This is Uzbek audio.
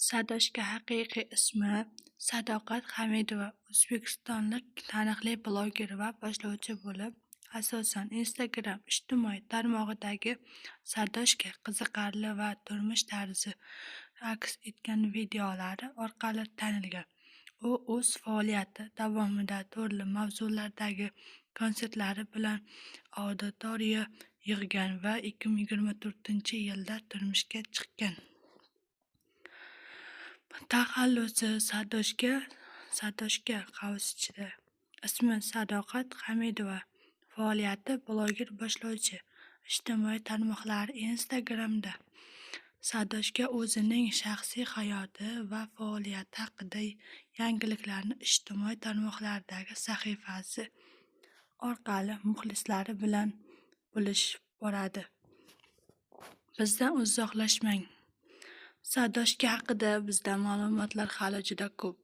Sadoshka haqiqiy ismi Sadoqat Hamidova o'zbekistonlik taniqli bloger va boshlovchi bo'lib, asosan Instagram ijtimoiy tarmog'idagi Sadoshka qiziqarli va turmush tarzi aks etgan videolari orqali tanilgan. U o'z faoliyati davomida turli mavzulardagi konsertlari bilan auditoriya yig'gan va 2024-yilda turmushga chiqqan. Taxallusi Sadoshka qavschida. Ismi Sadoqat Hamidova. Faoliyati bloger boshlovchi. Ijtimoiy tarmoqlar Instagramda. Sadoshka o'zining shaxsiy hayoti va faoliyati haqida yangiliklarni ijtimoiy tarmoqlardagi sahifasi orqali muxlislari bilan bo'lishib boradi. Bizdan uzoqlashmang. Sadoshka haqida bizda ma'lumotlar hali juda ko'p.